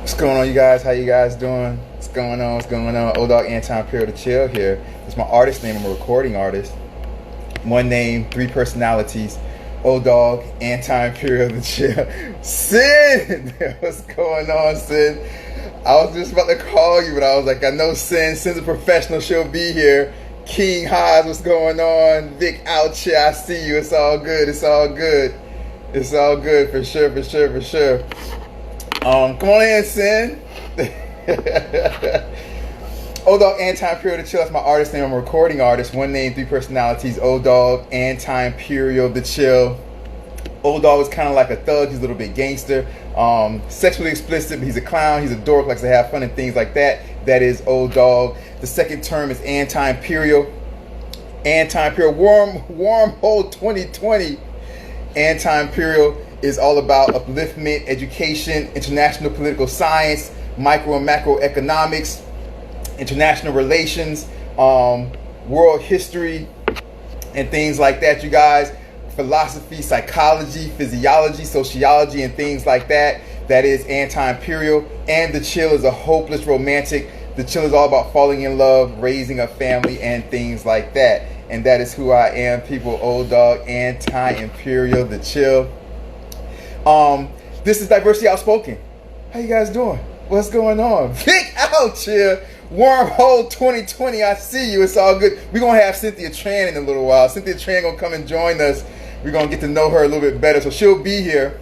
What's going on, you guys? How you guys doing? What's going on? What's going on? Dogg, Anti-Imperial the Chill here. It's my artist name. I'm a recording artist. One name, three personalities. Dogg, Anti-Imperial the Chill. Sin! What's going on, Sin? I was just about to call you, but I was like, I know Sin. Sin's a professional. She'll be here. King Haas, what's going on? Vic out here. I see you. It's all good. It's all good. It's all good for sure, for sure, for sure. Come on in, Sin. Dogg, Anti-Imperial the Chill. That's my artist name. I'm a recording artist. One name, three personalities. Dogg, Anti-Imperial the Chill. Dogg is kind of like a thug. He's a little bit gangster. Sexually explicit, but he's a clown. He's a dork. Likes to have fun and things like that. That is Dogg. The second term is Anti-Imperial. Anti-Imperial. Wormhole 2020. Anti-Imperial is all about upliftment, education, international political science, micro and macroeconomics, international relations, world history, and things like that, you guys. Philosophy, psychology, physiology, sociology, and things like that. That is Anti-Imperial. And the Chill is a hopeless romantic. The Chill is all about falling in love, raising a family, and things like that. And that is who I am, people. Dogg, Anti-Imperial, the Chill. This is Diversity Outspoken. How you guys doing? What's going on? Vic out here. Wormhole 2020. I see you. It's all good. We're gonna have Cynthia Tran in a little while. Cynthia Tran gonna come and join us. We're gonna get to know her a little bit better. So she'll be here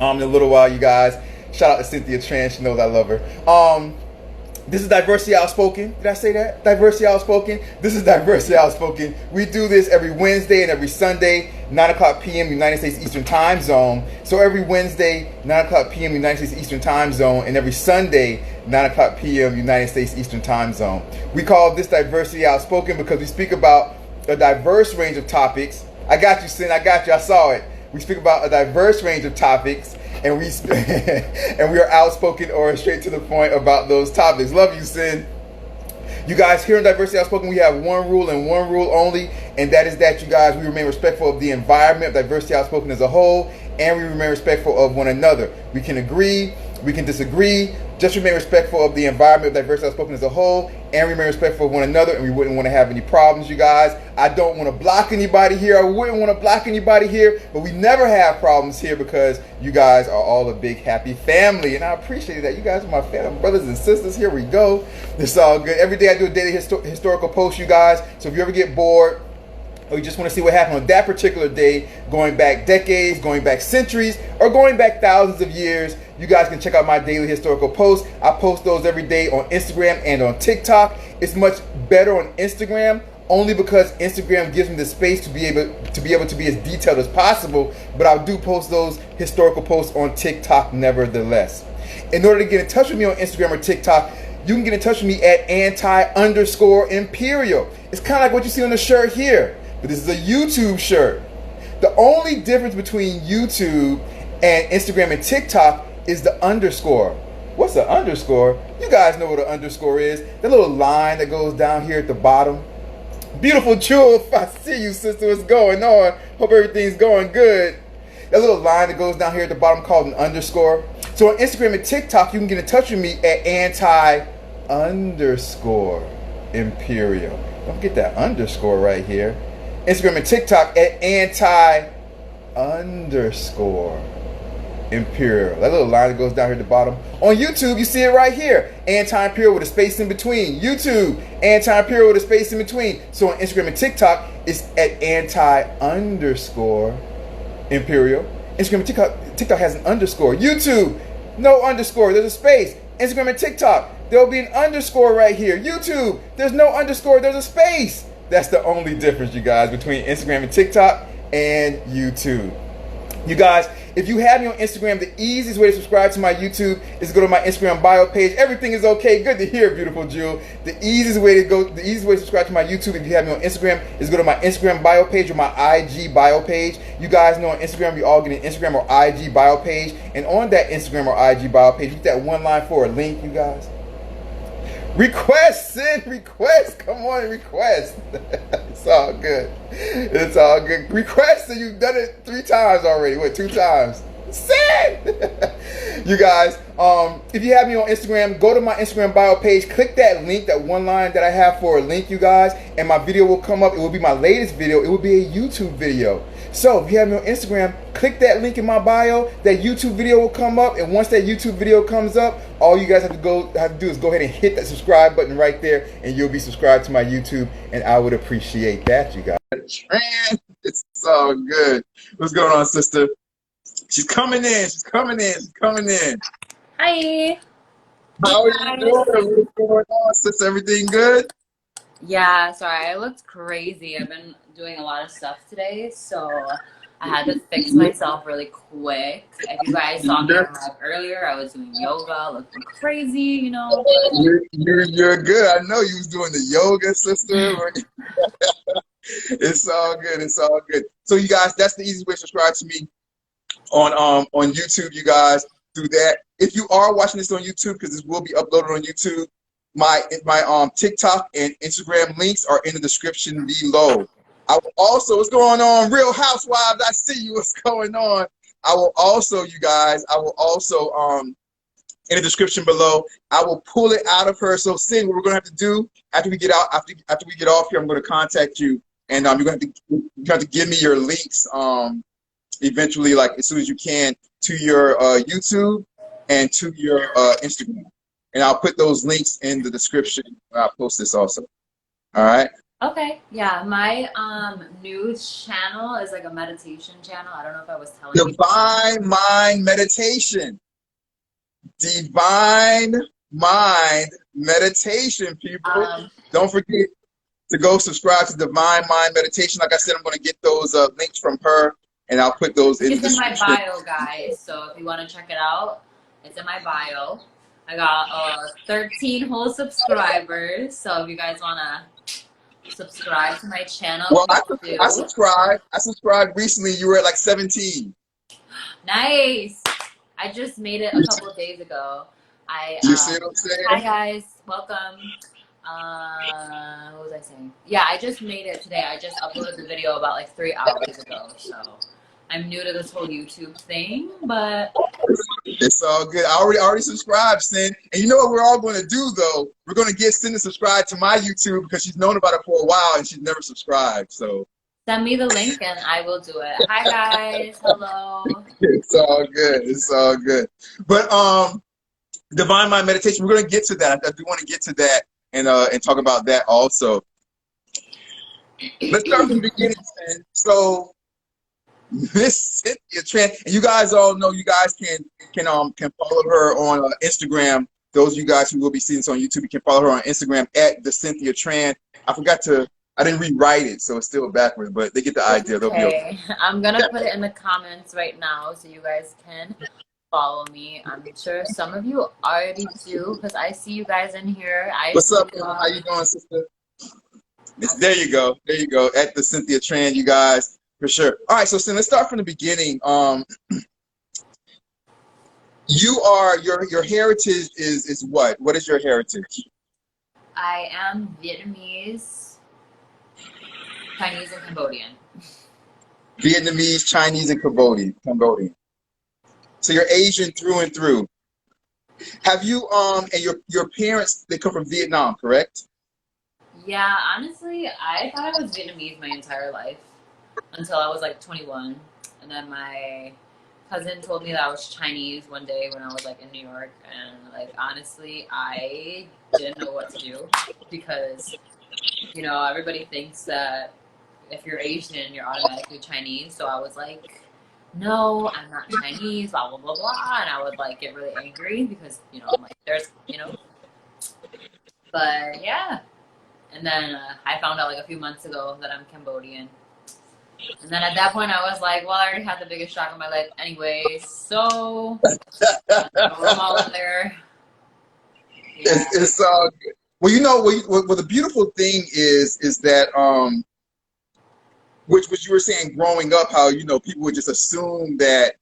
in a little while, you guys. Shout out to Cynthia Tran. She knows I love her. This is Diversity Outspoken. Did I say that? Diversity Outspoken. This is Diversity Outspoken. We do this every Wednesday and every Sunday, 9 o'clock p.m. United States Eastern Time Zone. So every Wednesday, 9 o'clock p.m. United States Eastern Time Zone, and every Sunday, 9 o'clock p.m. United States Eastern Time Zone. We call this Diversity Outspoken because we speak about a diverse range of topics. I got you, Sin. I got you. I saw it. We speak about a diverse range of topics, and we are outspoken or straight to the point about those topics. Love you, Sin. You guys, here in Diversity Outspoken, we have one rule and one rule only, and that is that you guys, we remain respectful of the environment of Diversity Outspoken as a whole, and we remain respectful of one another. We can agree, we can disagree, just remain respectful of the environment of Diversity Outspoken as a whole, and remain respectful of one another, and we wouldn't want to have any problems, you guys. I don't want to block anybody here. I wouldn't want to block anybody here, but we never have problems here because you guys are all a big happy family, and I appreciate that. You guys are my family, brothers and sisters. Here we go. It's all good. Every day I do a daily historical post, you guys, so if you ever get bored, or you just want to see what happened on that particular day, going back decades, going back centuries, or going back thousands of years, you guys can check out my daily historical posts. I post those every day on Instagram and on TikTok. It's much better on Instagram, only because Instagram gives me the space to be able to be as detailed as possible, but I do post those historical posts on TikTok nevertheless. In order to get in touch with me on Instagram or TikTok, you can get in touch with me at anti_imperial. It's kind of like what you see on the shirt here. But this is a YouTube shirt. The only difference between YouTube and Instagram and TikTok is the underscore. What's the underscore? You guys know what an underscore is. That little line that goes down here at the bottom. Beautiful Jewel, I see you, sister. What's going on? Hope everything's going good. That little line that goes down here at the bottom called an underscore. So on Instagram and TikTok, you can get in touch with me at anti_imperial. Don't forget that underscore right here. Instagram and TikTok at anti_imperial. That little line that goes down here at the bottom. On YouTube, you see it right here. Anti-Imperial with a space in between. YouTube, Anti-Imperial with a space in between. So on Instagram and TikTok, it's at anti_imperial. Instagram and TikTok has an underscore. YouTube, no underscore. There's a space. Instagram and TikTok, there'll be an underscore right here. YouTube, there's no underscore. There's a space. That's the only difference, you guys, between Instagram and TikTok and YouTube. You guys, if you have me on Instagram, the easiest way to subscribe to my YouTube is to go to my Instagram bio page. Everything is okay. Good to hear, beautiful Jewel. The easiest way to subscribe to my YouTube if you have me on Instagram is to go to my Instagram bio page or my IG bio page. You guys know on Instagram, we all get an Instagram or IG bio page. And on that Instagram or IG bio page, you get that one line for a link, you guys. Request, Sin, request. Come on, request. It's all good. It's all good. Request, and you've done it 3 times already. What, 2 times? Sin! You guys, if you have me on Instagram, go to my Instagram bio page, click that link, that one line that I have for a link, you guys, and my video will come up. It will be my latest video. It will be a YouTube video. So if you have me on Instagram, click that link in my bio. That YouTube video will come up, and once that YouTube video comes up, all you guys have to do is go ahead and hit that subscribe button right there, and you'll be subscribed to my YouTube, and I would appreciate that, you guys. Tran, it's all good. What's going on, sister? She's coming in. She's coming in. She's coming in. Hi. How are you doing? What's going on, sister? Everything good? Yeah, sorry, I looked crazy. I've been doing a lot of stuff today, so I had to fix myself really quick. If you guys saw me arrive earlier, I was doing yoga, looking crazy, you know. You're good. I know you was doing the yoga, sister. It's all good. It's all good. So you guys, that's the easiest way to subscribe to me on YouTube. You guys do that. If you are watching this on YouTube, because this will be uploaded on YouTube, my TikTok and Instagram links are in the description below. I will also, what's going on, Real Housewives? I see you. What's going on? I will also, you guys, I will also in the description below, I will pull it out of her. So, Cyn, what we're gonna have to do after we get out, after we get off here, I'm gonna contact you, and you're gonna have to give me your links eventually, like as soon as you can, to your YouTube and to your Instagram. And I'll put those links in the description. I'll post this also. All right? Okay, yeah, my news channel is like a meditation channel. I don't know if I was telling you. Divine Mind Meditation. Divine Mind Meditation, people. Don't forget to go subscribe to Divine Mind Meditation. Like I said, I'm going to get those links from her, and I'll put those in the description. It's in my bio, guys. So if you want to check it out, it's in my bio. I got 13 whole subscribers, so if you guys want to subscribe to my channel, well, I subscribed. I subscribed recently. You were at like 17. Nice. I just made it a couple of days ago. You see what I'm saying? Hi guys, welcome. What was I saying? Yeah, I just made it today. I just uploaded the video about like 3 hours ago, so I'm new to this whole YouTube thing, but it's all good. I already subscribed, Cyn. And you know what we're all going to do, though? We're going to get Cyn to subscribe to my YouTube because she's known about it for a while and she's never subscribed. So send me the link and I will do it. Hi guys, hello. It's all good. It's all good. But Divine Mind Meditation, we're going to get to that. I do want to get to that and talk about that also. Let's start from the beginning, Cyn. So Miss Cynthia Tran, and you guys all know, you guys can follow her on Instagram. Those of you guys who will be seeing this on YouTube, you can follow her on Instagram at the Cynthia Tran. I didn't rewrite it, so it's still backwards, but they get the idea. They'll be okay. I'm gonna put it in the comments right now so you guys can follow me. I'm sure some of you already do because I see you guys in here. What's up? How you doing, sister? There you go. There you go. At the Cynthia Tran, you guys. For sure. All right, so Cyn, let's start from the beginning. Your heritage is what? What is your heritage? I am Vietnamese, Chinese, and Cambodian. Vietnamese, Chinese, and Cambodian. So you're Asian through and through. Have you and your parents, they come from Vietnam, correct? Yeah, honestly, I thought I was Vietnamese my entire life. Until I was like 21, and then my cousin told me that I was Chinese one day when I was like in New York, and like honestly I didn't know what to do because, you know, everybody thinks that if you're Asian you're automatically Chinese, so I was like, no, I'm not Chinese, blah blah blah blah, and I would like get really angry because, you know, I'm like, there's, you know, but yeah, and then I found out like a few months ago that I'm Cambodian. And then at that point, I was like, well, I already had the biggest shock of my life anyway, so I'm all in there. Yeah. It's good. Well, you know, well, the beautiful thing is that, which you were saying growing up, how, you know, people would just assume that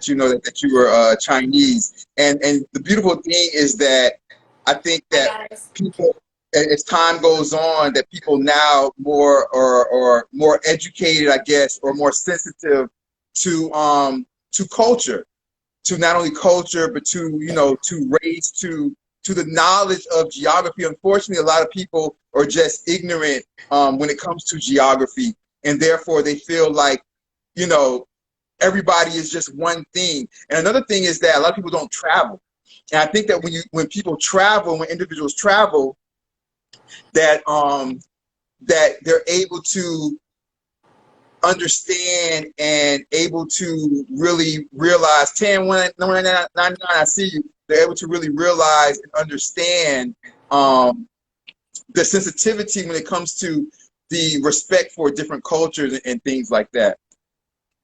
you know, that you were Chinese. And the beautiful thing is that I think that people, as time goes on, that people now more or more educated, I guess, or more sensitive to culture. not only culture, but to, you know, to race, to the knowledge of geography. Unfortunately, a lot of people are just ignorant when it comes to geography, and therefore they feel like, you know, everybody is just one thing. And another thing is that a lot of people don't travel. And I think that when people travel, when individuals travel, that that they're able to understand and able to really realize, 10-1-99, I see you. They're able to really realize and understand the sensitivity when it comes to the respect for different cultures and things like that.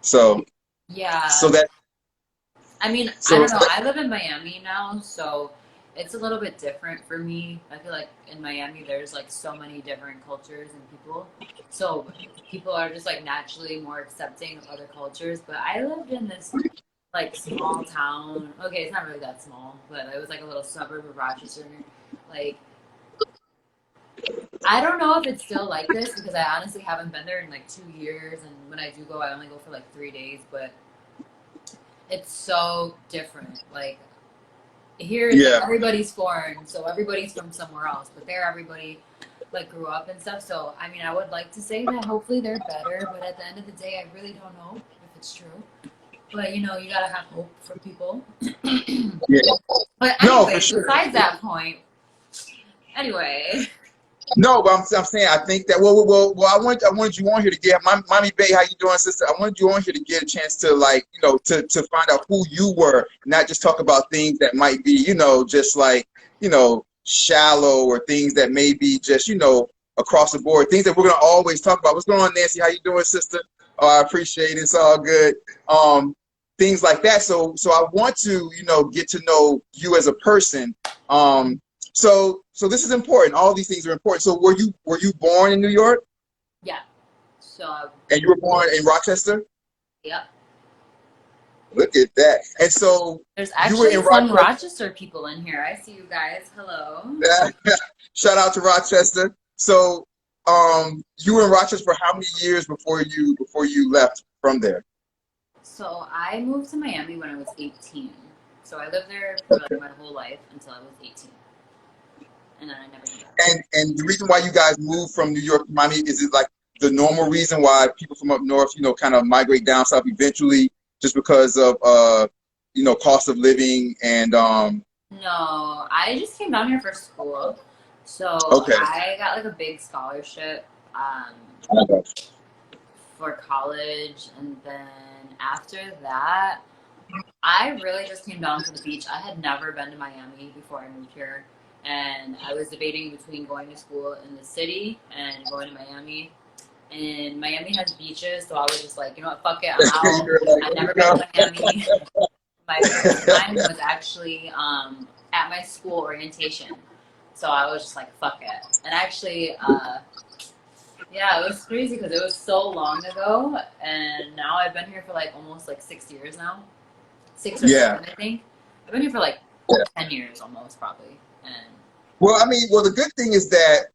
So, Yeah. so that. I mean, So I don't know. I live in Miami now, so it's a little bit different for me. I feel like in Miami, there's like so many different cultures and people. So people are just like naturally more accepting of other cultures. But I lived in this like small town. Okay, it's not really that small, but it was like a little suburb of Rochester. Like, I don't know if it's still like this because I honestly haven't been there in like 2 years. And when I do go, I only go for like 3 days. But it's so different. Like, here it's like yeah, everybody's foreign, so everybody's from somewhere else, but there everybody like grew up and stuff. So I mean, I would like to say that hopefully they're better, but at the end of the day, I really don't know if it's true. But you know, you gotta have hope for people. yeah. But No, for anyway, sure. besides that point, anyway, No, but I'm saying I think that well I wanted you on here to get mommy Bay, how you doing, sister? I wanted you on here to get a chance to, like, you know, to find out who you were, not just talk about things that might be, you know, just like, you know, shallow, or things that may be just, you know, across the board, things that we're gonna always talk about. What's going on, Nancy? How you doing, sister? Oh, I appreciate it. It's all good. Things like that. So I want to, you know, get to know you as a person. So this is important. All these things are important. So were you born in New York? yeah. So And you were born in Rochester? yeah, Look at that. And so there's you were actually in some Rochester. Rochester people in here. I see you guys. Hello. Shout out to Rochester. So you were in Rochester for how many years before you left from there? So I moved to Miami when I was 18. So I lived there for like my whole life until I was 18, and then I never came back. And the reason why you guys moved from New York to Miami, is it like the normal reason why people from up north, you know, kind of migrate down south eventually, just because of you know, cost of living and No, I just came down here for school. So okay. I got like a big scholarship for college, and then after that, I really just came down for the beach. I had never been to Miami before I moved here, and I was debating between going to school in the city and going to Miami. And Miami has beaches, so I was just like, you know what, fuck it, I'm out. You're like, I've there you never been go. to Miami. My first time was actually at my school orientation, so I was just like, fuck it. And actually, yeah, it was crazy because it was so long ago, and now I've been here for like almost like 6 years now, 6 or 7, Yeah. I think. I've been here for like 10 years almost, probably. And Well, I mean, well, the good thing is that,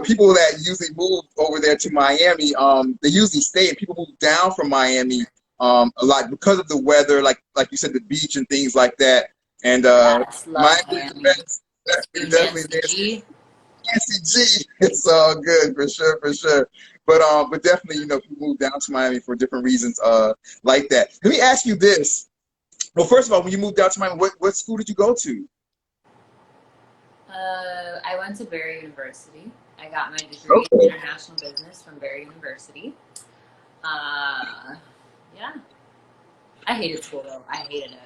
people that usually move over there to Miami, they usually stay, and people move down from Miami a lot because of the weather, like you said, the beach and things like that. And yes, love Miami is the Miami. best. You Definitely Nancy G. Nancy G. It's all good for sure, for sure. But definitely, people move down to Miami for different reasons, like that. Let me ask you this. Well, first of all, when you moved down to Miami, what school did you go to? I went to Barry University. I got my degree in international business from Barry University. Uh, yeah. I hated school though. I hated it.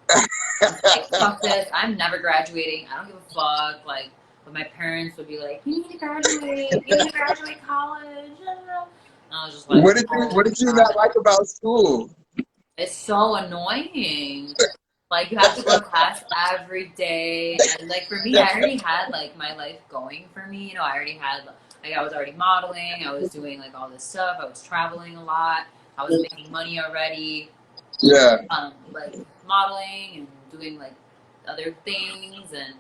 I was like, fuck this. I'm never graduating. I don't give a fuck. Like, but my parents would be like, you need to graduate. You need to graduate college. And I was just like, What oh did you my not God. like about school? It's so annoying. Like, you have to go to class every day. And, like, for me, I already had, like, my life going for me. You know, I already had, like, I was already modeling. I was doing, like, all this stuff. I was traveling a lot. I was making money already. Yeah. Like, modeling and doing, like, other things. And,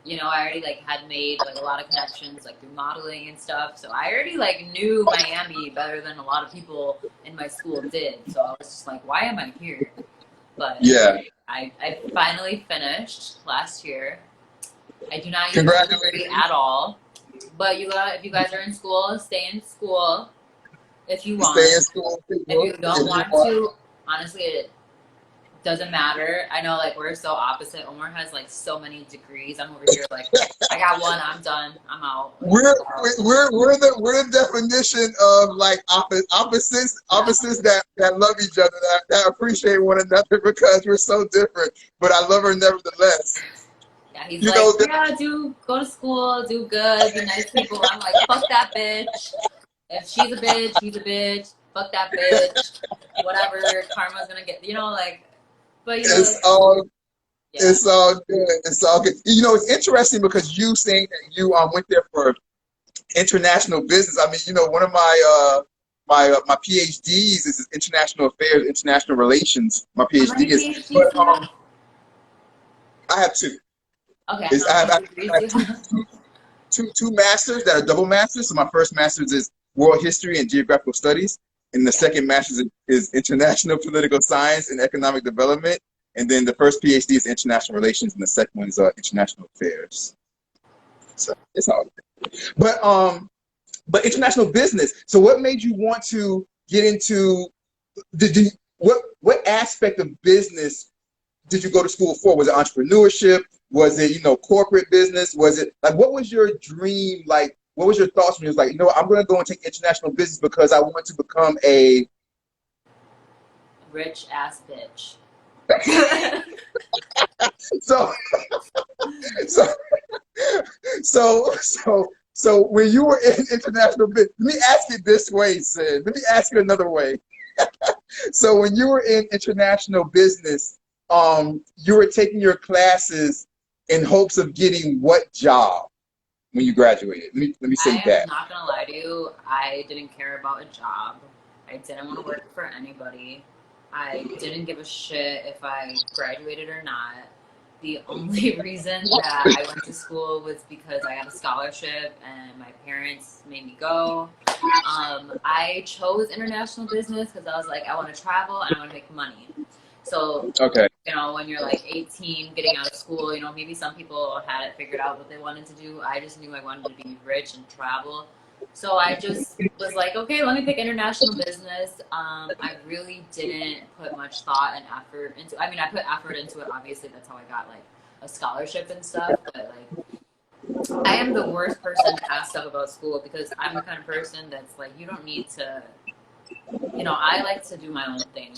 you know, I already, like, had made, like, a lot of connections, like, through modeling and stuff. So I already, like, knew Miami better than a lot of people in my school did. So I was just like, why am I here? but Yeah. I finally finished last year. I do not use the degree Congratulations. at all. But if you guys are in school, stay in school if you Stay want. in school, If people, you don't if you want want. to, honestly, it doesn't matter. I know like we're so opposite. Omar has like so many degrees. I'm over here like I got one, I'm done. I'm out. Like, We're the definition of like opposites that love each other, that appreciate one another because we're so different. But I love her nevertheless. yeah, he's You like, know, yeah, go to school, do good, be nice to people. I'm like, fuck that bitch. If she's a bitch, he's a bitch. Fuck that bitch. Whatever karma's gonna get, like. But it's all yeah. it's all good. It's all good. You know, it's interesting because you saying that you went there for international business. I mean, one of my PhDs is international affairs, international relations. My How PhD many is, PhDs but do you have? I have two. Okay, Is how I have, many I degrees do have you have? two masters that are double masters. So my first master's is world history and geographical studies, and the Yeah. second master's is international political science and economic development. And then the first PhD is international relations, and the second one is international affairs. So it's all good. But international business. So what made you want to get into? What aspect of business did you go to school for? Was it entrepreneurship? Was it, corporate business? Was it like, what was your dream? Like, what was your thoughts when you was like, I'm going to go and take international business because I want to become a Rich ass bitch. so so so when you were in international business, let me ask it this way, Sid. Let me ask it another way. So when you were in international business, you were taking your classes in hopes of getting what job when you graduated? Let me say I am that. not gonna lie to you. I didn't care about a job. I didn't want to work for anybody. I didn't give a shit if I graduated or not. The only reason that I went to school was because I got a scholarship and my parents made me go. I chose international business because I was like, I want to travel and I want to make money. So Okay. when you're like 18, getting out of school, maybe some people had it figured out what they wanted to do. I just knew I wanted to be rich and travel. So I just was like, okay, let me pick international business. I really didn't put much thought and effort into. I mean, I put effort into it. Obviously, that's how I got like a scholarship and stuff. But like, I am the worst person to ask stuff about school because I'm the kind of person that's like, you don't need to. I like to do my own thing.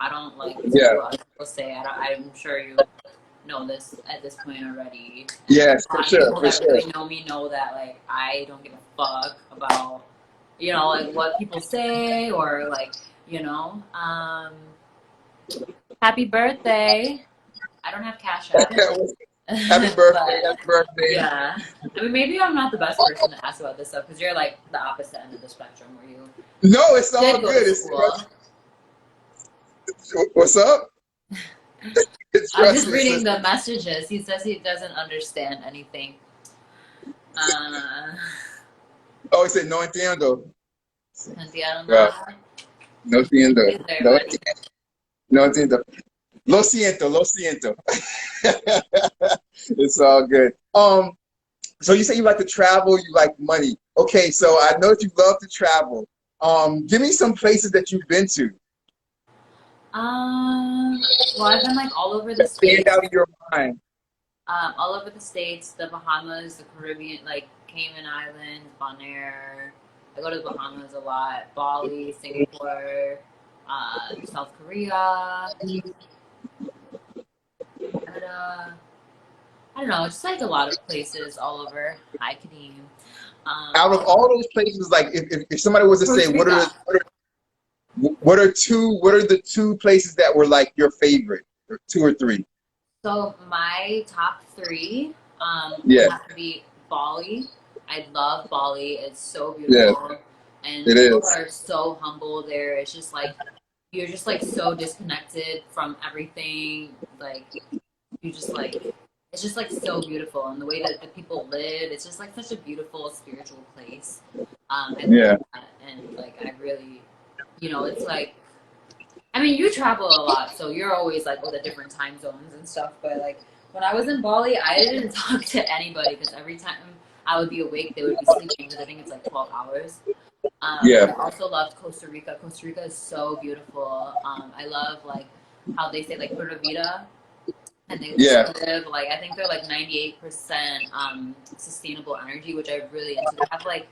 I don't like to Yeah. do what other people say. I'm sure you know this at this point already. And Yes, a for lot of sure, people for that sure. really know me know that like I don't give a fuck about like what people say or like you know. Happy birthday! I don't have Cash App, Happy birthday, but happy birthday. yeah. I mean, maybe I'm not the best person to ask about this stuff because you're like the opposite end of the spectrum where you No, it's all did go to good. school. What's up? I'm Trust just me, reading sister. the messages. He says he doesn't understand anything. Uh, Oh, he said no entiendo. Cynthia, Well, no. no entiendo. He's there, No, buddy. no entiendo. Lo siento, lo siento. It's all good. So you say you like to travel, you like money. Okay, so I know that you love to travel. Give me some places that you've been to. Well, I've been like all over the That stand states. out in your mind. All over the states, the Bahamas, the Caribbean, like Cayman Islands, Bonaire. I go to the Bahamas a lot. Bali, Singapore, South Korea, Canada. I don't know, just like a lot of places all over. Hi, Kadeem. Out of all those places, like if somebody was to say, Costa Rica. what are the two places that were like your favorite, or two or three? So my top three would Yeah, have to be Bali. I love Bali. It's so yeah, beautiful, and the it people is. are so humble there. It's just like you're just like so disconnected from everything. Like you just like it's just like so beautiful, and the way that the people live, it's just like such a beautiful spiritual place. I love Yeah, that, and like I really, it's like I mean, you travel a lot, so you're always like with the different time zones and stuff. But like when I was in Bali, I didn't talk to anybody because every time I would be awake, they would be sleeping because I think it's like 12 hours. Yeah, I also loved Costa Rica. Costa Rica is so beautiful. I love like how they say like pura vida, and they just yeah, live like I think they're like 98% sustainable energy, which I really into. They have like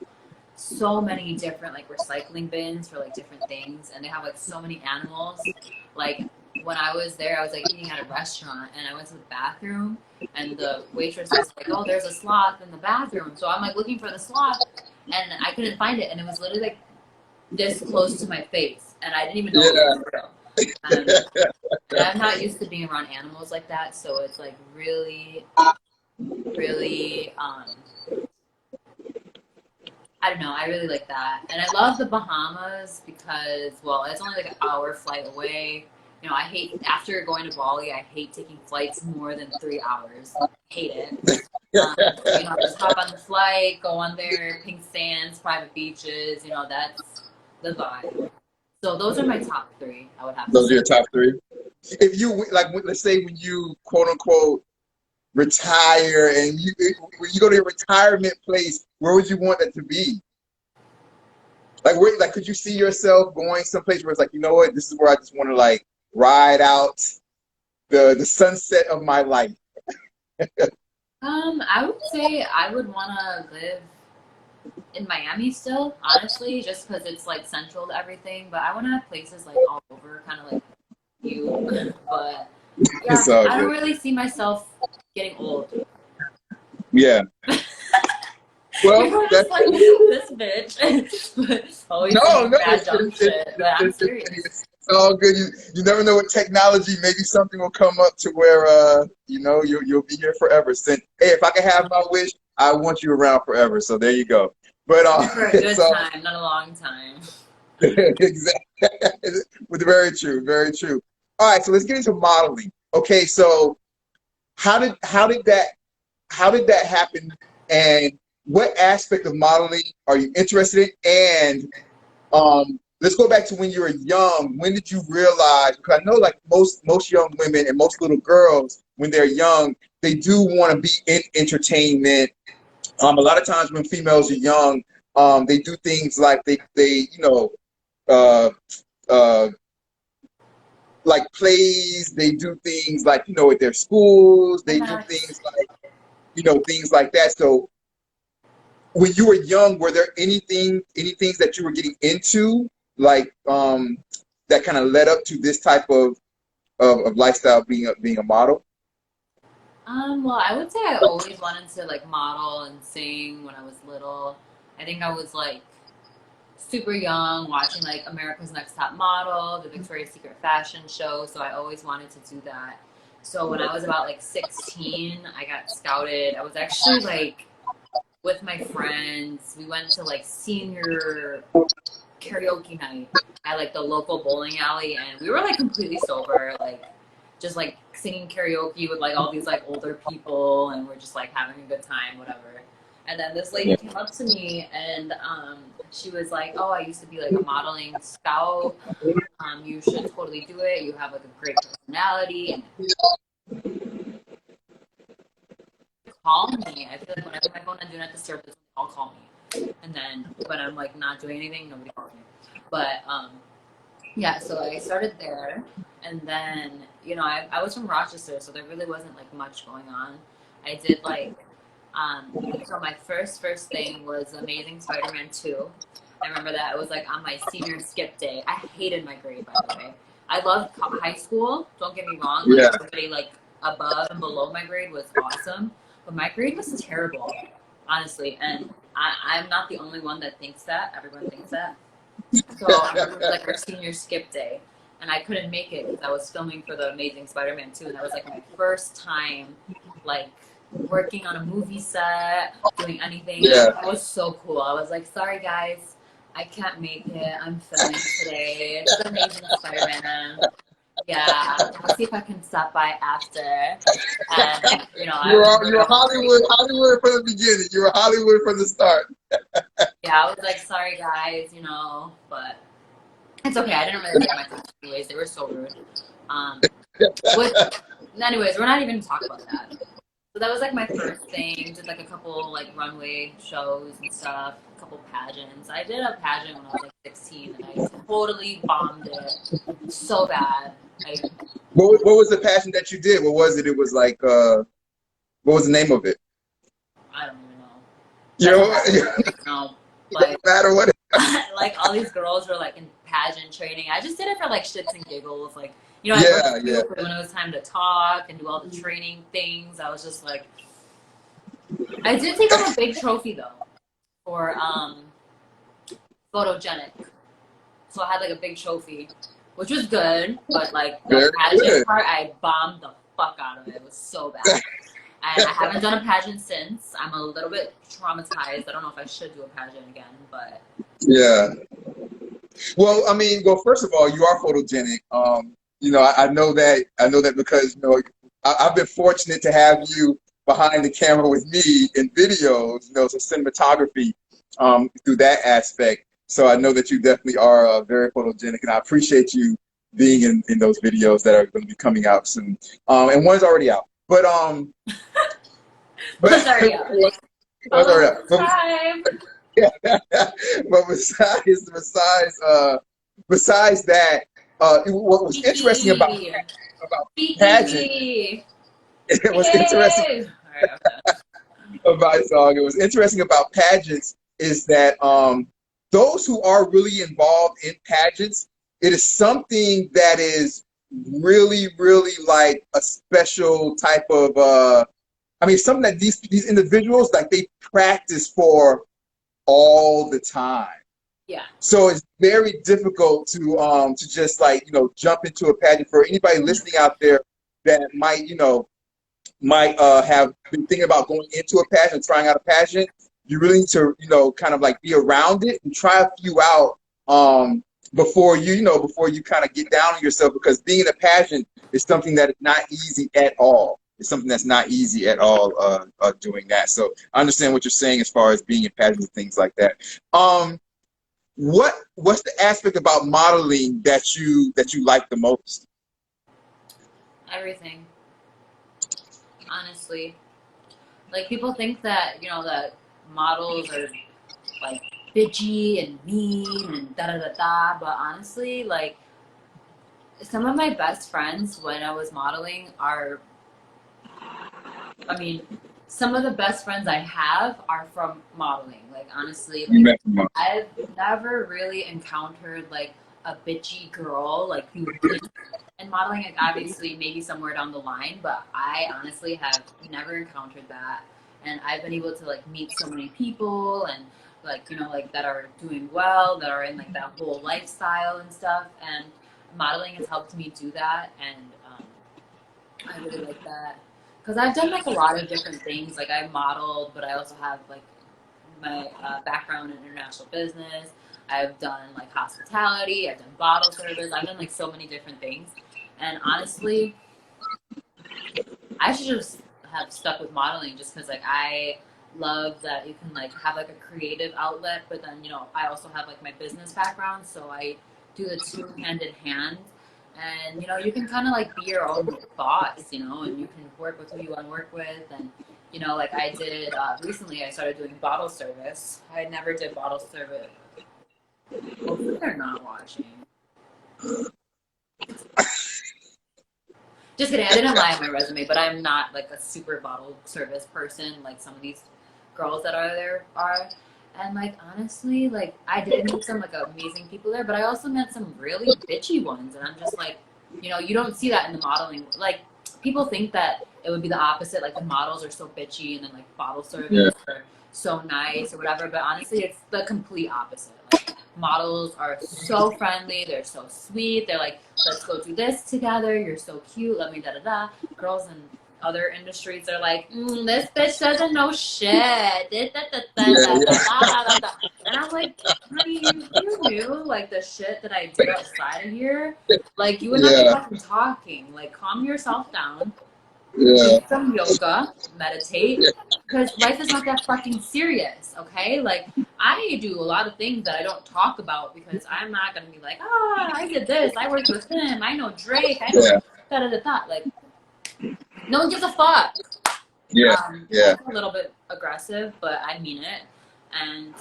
so many different like recycling bins for like different things, and they have like so many animals. Like when I was there, I was like eating at a restaurant, and I went to the bathroom, and the waitress was like, "Oh, there's a sloth in the bathroom." So I'm like looking for the sloth, and I couldn't find it, and it was literally like this close to my face, and I didn't even know it yeah. was real. Um, and I'm not used to being around animals like that, so it's like really, really I don't know. I really like that. And I love the Bahamas because, well, it's only like an hour flight away. You know, I hate, after going to Bali, I hate taking flights more than 3 hours. Hate it. You know, just hop on the flight, go on there, pink sands, private beaches, you know, that's the vibe. So those are my top three, I would have to Those are say. your top three. If you like, let's say when you quote unquote retire and when you go to your retirement place, where would you want that to be? Like where, like could you see yourself going someplace where it's like, you know what, this is where I just want to like ride out the sunset of my life. I would say I would want to live in Miami still, honestly, just because it's like central to everything. But I want to have places like all over, kind of like you. But yeah, It's all I don't good. really see myself getting old. Yeah. Well, You're just that's like this bitch, but always no, saying no. bad dumb shit. But I'm serious. It's all good. You never know what technology. Maybe something will come up to where you know you'll be here forever. So, hey, if I can have my wish, I want you around forever. So there you go. But Here for a good so time, not a long time. exactly, with very true, very true. All right, so let's get into modeling. Okay, so how did that happen, and what aspect of modeling are you interested in? And let's go back to when you were young. When did you realize? Because I know, like most young women and most little girls, when they're young, they do want to be in entertainment. A lot of times when females are young, they do things like they uh, uh, like plays. They do things like at their schools. Hey They do Max. things like things like that. So when you were young, were there any things that you were getting into, like that kind of led up to this type of lifestyle, being a model? Well, I would say I always wanted to like model and sing when I was little. I think I was like super young watching like America's Next Top Model, the Victoria's Secret fashion show, so I always wanted to do that. So when I was about like 16, I got scouted. I was actually like with my friends. We went to like senior karaoke night at like the local bowling alley, and we were like completely sober, like just like singing karaoke with like all these like older people, and we're just like having a good time, whatever. And then this lady Yeah. came up to me, and she was like, "Oh, I used to be like a modeling scout. You should totally do it. You have like a great personality, and call me." I feel like whenever my phone on do not disturb, this all call me. And then when I'm like not doing anything, nobody calls me. But yeah, so I started there, and then I was from Rochester, so there really wasn't like much going on. I did like so my first thing was Amazing Spider-Man 2. I remember that it was like on my senior skip day. I hated my grade, by the way. I loved high school. Don't get me wrong. Like Yeah. everybody like above and below my grade was awesome, but my grade was terrible, honestly. And I'm not the only one that thinks that. Everyone thinks that. So I remember it was like our senior skip day, and I couldn't make it because I was filming for the Amazing Spider-Man 2, and that was like my first time, like working on a movie set, doing anything. And Yeah. it was so cool. I was like, "Sorry guys, I can't make it. I'm filming today. It's the Amazing Spider-Man. Yeah, I'll see if I can stop by after." And I You remember were I was like, Hollywood from the beginning. You were Hollywood from the start. yeah, I was like, "Sorry guys," but It's okay. I didn't really like my class anyways. They were so rude. Um, with, anyways, we're not even gonna talk about that. So that was like my first thing. Did like a couple like runway shows and stuff, a couple pageants. I did a pageant when I was like 16 and I totally bombed it so bad. Like, What was the pageant that you did? What was it? It was like what was the name of it? I don't even know. You Doesn't know, matter. it No, doesn't like matter what. like all these girls were like in pageant training. I just did it for like shits and giggles. Like, I looked Yeah, yeah. stupid when it was time to talk and do all the training things. I was just like, I did take home a big trophy though for photogenic. So I had like a big trophy, which was good, but like the Very pageant good. part, I bombed the fuck out of it. It was so bad. And I haven't done a pageant since. I'm a little bit traumatized. I don't know if I should do a pageant again, but Yeah. Well, I mean, well, first of all, you are photogenic. I know that. I know that because I've been fortunate to have you behind the camera with me in videos. So cinematography through that aspect. So I know that you definitely are very photogenic, and I appreciate you being in those videos that are going to be coming out soon. And one's already out, but one's already out. one's Follow already and out. subscribe. But besides that, what was interesting Kiki. about pageant, Kiki. it was interesting Yay. All right, okay. about song. It was interesting about pageants is that those who are really involved in pageants, it is something that is really, really like a special type of. I mean, something that these individuals like they practice for all the time. Yeah. So it's very difficult to just like jump into a pageant. For anybody listening out there that might have been thinking about going into a pageant, trying out a pageant, you really need to kind of like be around it and try a few out before you kind of get down on yourself, because being in a pageant is something that is not easy at all. It's something that's not easy at all doing that. So I understand what you're saying as far as being in pageants and things like that. What's the aspect about modeling that you like the most? Everything. Honestly. Like people think that, that models are like bitchy and mean and da da da da, but honestly, like some of my best friends when I was modeling are, I mean, some of the best friends I have are from modeling. Like honestly, You like mentioned I've never really encountered like a bitchy girl like you would think in modeling. Like obviously maybe somewhere down the line, but I honestly have never encountered that. And I've been able to like meet so many people and like like that are doing well, that are in like that whole lifestyle and stuff. And modeling has helped me do that, and I really like that because I've done like a lot of different things. Like I modeled, but I also have like my background in international business. I've done like hospitality. I've done bottle service. I've done like so many different things. And honestly, I should just have stuck with modeling just because like I love that you can like have like a creative outlet, but then I also have like my business background, so I do the two hand in hand. And you can kind of like be your own boss, and you can work with who you want to work with. And like I did recently, I started doing bottle service. I never did bottle service. Hopefully they're not watching. Just kidding. I didn't lie on my resume, but I'm not like a super bottle service person like some of these girls that are there are. And like honestly, like I did meet some like amazing people there, but I also met some really bitchy ones. And I'm just like, you don't see that in the modeling. Like people think that it would be the opposite. Like the models are so bitchy, and then like bottle Yeah, service are so nice or whatever. But honestly, it's the complete opposite. Like models are so friendly. They're so sweet. They're like, let's go do this together. You're so cute. Let me da da da. Girls in other industries are like, this bitch doesn't know shit. Da, da, da, da, yeah, da, yeah. da, da, da. And I'm like, honey, you knew like the shit that I did outside of here, like you would not be Yeah, fucking talking. Like calm yourself down. Do yeah. some yoga, meditate, because life is not that fucking serious, okay? Like, I do a lot of things that I don't talk about because I'm not gonna be like, I did this, I worked with him, I know Drake, I know Yeah, da da da da. Like, no one gives a fuck. yeah, yeah. That's a little bit aggressive, but I mean it. And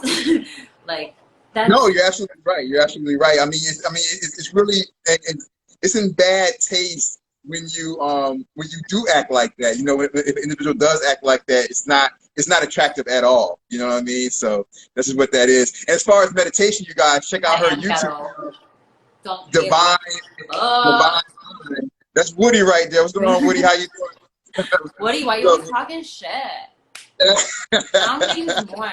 like No, that's you're absolutely right. You're absolutely right. It's really it's in bad taste when you do act like that. You know, if an individual does act like that, it's not attractive at all. You know what I mean? So this is what that is. And as far as meditation, you guys check out her I am YouTube ghetto. Don't give Divine up. Divine. Mind. That's Woody right there. What's going on, Woody? How you doing? Woody, why you So, always talking shit? I'm gonna use more.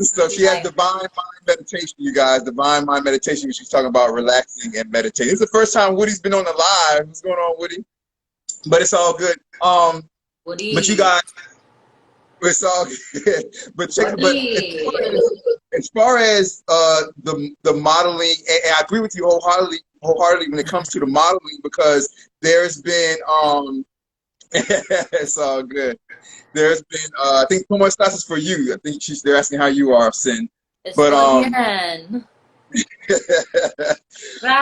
so Be she has like, divine mind meditation, you guys. Divine mind meditation. She's talking about relaxing and meditating. It's the first time Woody's been on the live. What's going on, Woody? But it's all good. But you Woody, guys, it's all good. But check. But Woody. as far as the modeling, and I agree with you wholeheartedly when it comes to the modeling because there's been it's all good. There's been I think so much classes for you. I think they're asking how you are, Sin. But Estoy bien.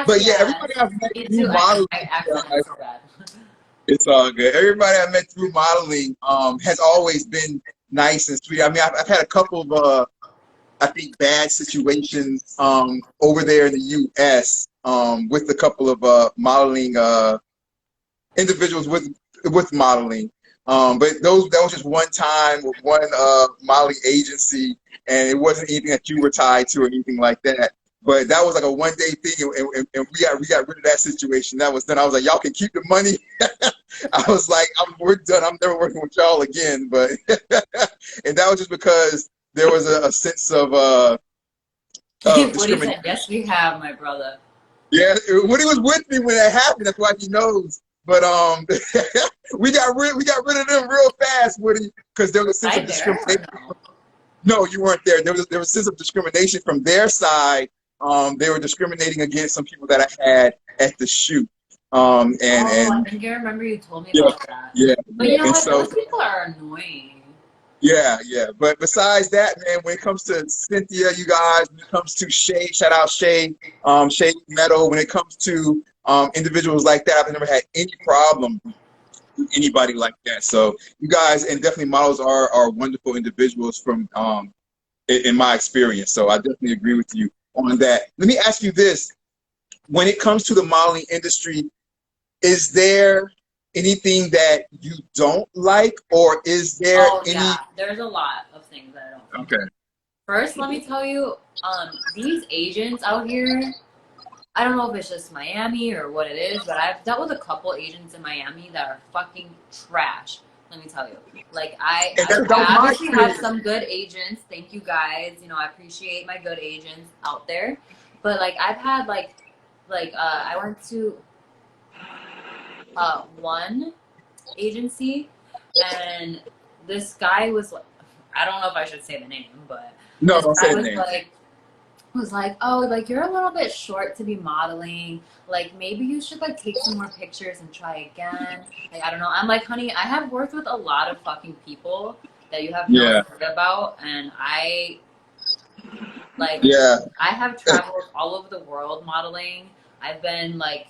but yeah, Gracias. everybody I've met Me through too. modeling, I accent so bad. it's all good. Everybody I met through modeling has always been nice and sweet. I mean, I've had a couple of I think bad situations over there in the U.S. With a couple of modeling individuals with modeling. But that was just one time with one modeling agency, and it wasn't anything that you were tied to or anything like that. But that was like a 1 day thing, and we got rid of that situation. That was done. I was like, y'all can keep the money. I was like, we're done. I'm never working with y'all again. But and that was just because there was a sense of Woody discrimination. said, yes, we have, my brother. Yeah, when he was with me when that happened, that's why he knows. But we got rid of them real fast, Woody, because there was a Was sense I of there or discrimination. no? No, you weren't there. There was a sense of discrimination from their side. They were discriminating against some people that I had at the shoot. Oh, I And think I remember you told me yeah, about that. yeah, But yeah. you know And what? so Those people are annoying. yeah, yeah. But besides that, man, when it comes to Cynthia, you guys, when it comes to Shay, shout out Shay, Shay Meadow, when it comes to individuals like that, I've never had any problem with anybody like that. So you guys, and definitely models are wonderful individuals from in my experience. So I definitely agree with you on that. Let me ask you this. When it comes to the modeling industry, is there anything that you don't like, or is there Oh any? yeah, there's a lot of things that I don't like. Okay. First, let me tell you, these agents out here, I don't know if it's just Miami or what it is, but I've dealt with a couple agents in Miami that are fucking trash. Let me tell you. Like And that was I my obviously have experience. some good agents. Thank you guys. You know, I appreciate my good agents out there. But like I've had I went to one agency and this guy was like, I don't know if I should say the name, but No, this don't guy say the name. was like, oh, like you're a little bit short to be modeling. Like maybe you should like take some more pictures and try again. Like I don't know. I'm like, honey, I have worked with a lot of fucking people that you have no Yeah, idea about, and like yeah, I have traveled all over the world modeling. I've been like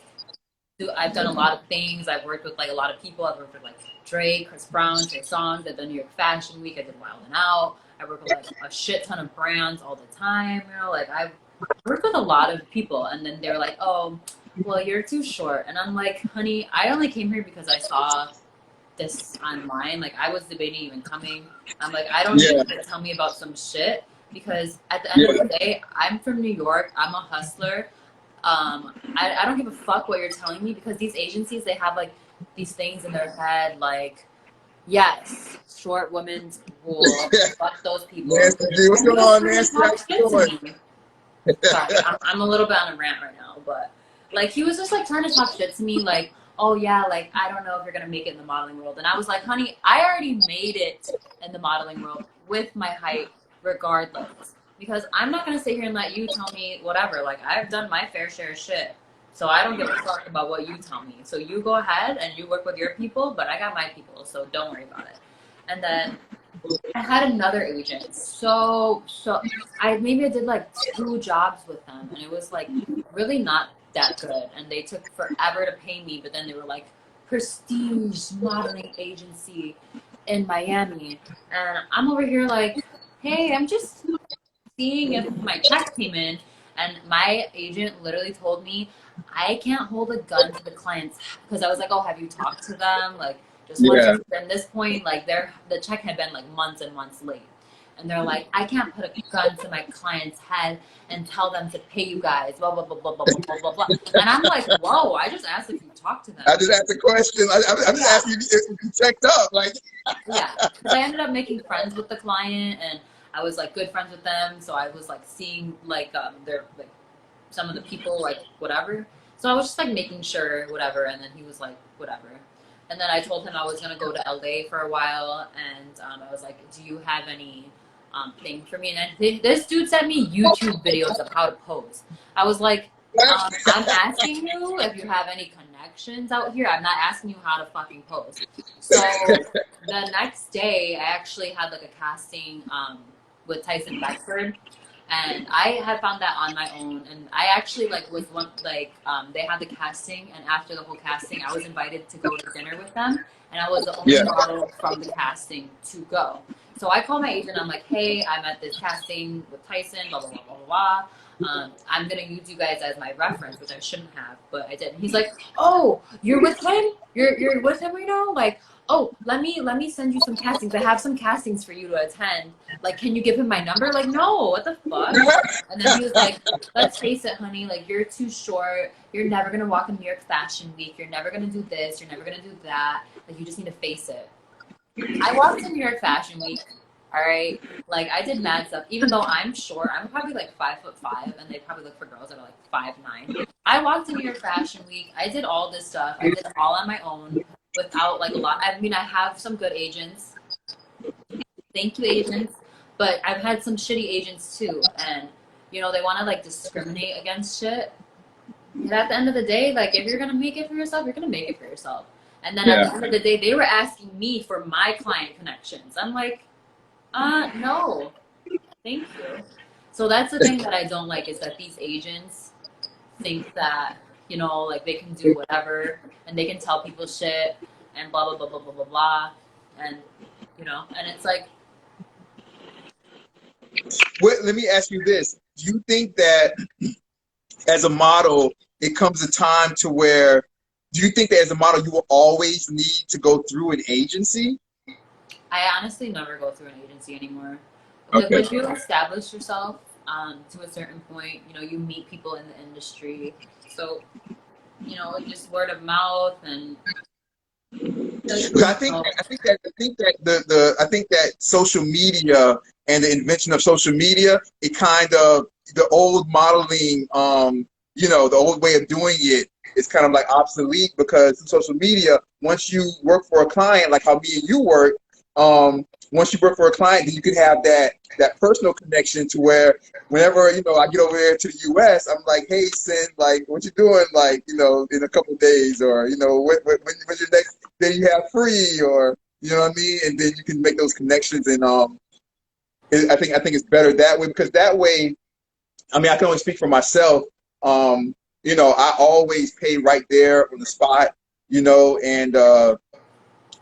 I've done a lot of things. I've worked with like a lot of people. I've worked with like Drake, Chris Brown, Trey Songz. I've done New York Fashion Week. I did Wild and Out. I work with like a shit ton of brands all the time. You know, like I've worked with a lot of people, and then they're like, "Oh, well, you're too short," and I'm like, "Honey, I only came here because I saw this online. Like I was debating even coming. I'm like, I don't need yeah, you to tell me about some shit because at the end of yeah, the day, I'm from New York. I'm a hustler. I don't give a fuck what you're telling me because these agencies, they have like these things in their head like, yes, short women's rule, fuck those people. Nancy G, what's And he going was on, trying to Nancy? How talk you shit to doing? me. Sorry, I'm a little bit on a rant right now, but like he was just like trying to talk shit to me like, oh yeah, like I don't know if you're gonna make it in the modeling world. And I was like, honey, I already made it in the modeling world with my height regardless. Because I'm not gonna sit here and let you tell me whatever. Like I've done my fair share of shit. So I don't give a fuck about what you tell me. So you go ahead and you work with your people, but I got my people, so don't worry about it. And then I had another agent. So I did like 2 jobs with them, and it was like really not that good. And they took forever to pay me, but then they were like prestige modeling agency in Miami, and I'm over here like, hey, I'm just seeing if my check came in, and my agent literally told me I can't hold a gun to the client's because I was like, oh, have you talked to them? Like, just one Yeah. second. At this point, like, the check had been like months and months late, and they're like, I can't put a gun to my client's head and tell them to pay you guys, blah blah blah blah blah blah blah blah blah. And I'm like, whoa, I just asked if you talked to them. I just asked a question. I'm just Yeah, asking if you checked up. Like, yeah, because I ended up making friends with the client, and I was like good friends with them. So I was like seeing like their like some of the people like whatever. So I was just like making sure whatever, and then he was like whatever. And then I told him I was gonna go to LA for a while, and I was like, "Do you have any thing for me?" And then this dude sent me YouTube videos of how to pose. I was like, "I'm asking you if you have any connections out here. I'm not asking you how to fucking pose." So the next day, I actually had like a casting with Tyson Beckford, and I had found that on my own. And I actually like was one like they had the casting, and after the whole casting, I was invited to go to dinner with them, and I was the only yeah, model from the casting to go. So I called my agent. I'm like, hey, I'm at this casting with Tyson, blah blah blah blah blah. I'm gonna use you guys as my reference, which I shouldn't have, but I did. And he's like, oh, you're with him? You're with him right now? Like, oh, let me send you some castings. I have some castings for you to attend. Like, can you give him my number? Like, no, what the fuck? And then he was like, let's face it, honey, like, you're too short. You're never gonna walk in New York Fashion Week. You're never gonna do this. You're never gonna do that. Like, you just need to face it. I walked in New York Fashion Week. All right, like I did mad stuff. Even though I'm short, I'm probably like 5'5", and they probably look for girls that are like 5'9". I walked in New York Fashion Week. I did all this stuff. I did it all on my own without like a lot. I mean, I have some good agents. Thank you, agents. But I've had some shitty agents too, and they want to like discriminate against shit. But at the end of the day, like if you're gonna make it for yourself, you're gonna make it for yourself. And then at yeah. the end of the day, they were asking me for my client connections. I'm like, no, thank you. So that's the thing that I don't like is that these agents think that, like they can do whatever and they can tell people shit and blah, blah, blah, blah, blah, blah, blah. And, and it's like, Well, let me ask you this: do you think that as a model, it comes a time to where, do you think that as a model, you will always need to go through an agency? I honestly never go through an agency anymore. Like Okay. when you establish yourself to a certain point, you meet people in the industry. So, just word of mouth and Because I think that social media and the invention of social media, it kind of, the old modeling, the old way of doing it is kind of like obsolete, because in social media, once you work for a client, like how me and you work, once you work for a client, then you can have that personal connection to where whenever, I get over there to the US, I'm like, hey, Sin, like, what you doing, like, in a couple of days, or, when's your next day you have free, or, you know what I mean? And then you can make those connections. And I think it's better that way, because that way, I mean, I can only speak for myself. I always pay right there on the spot,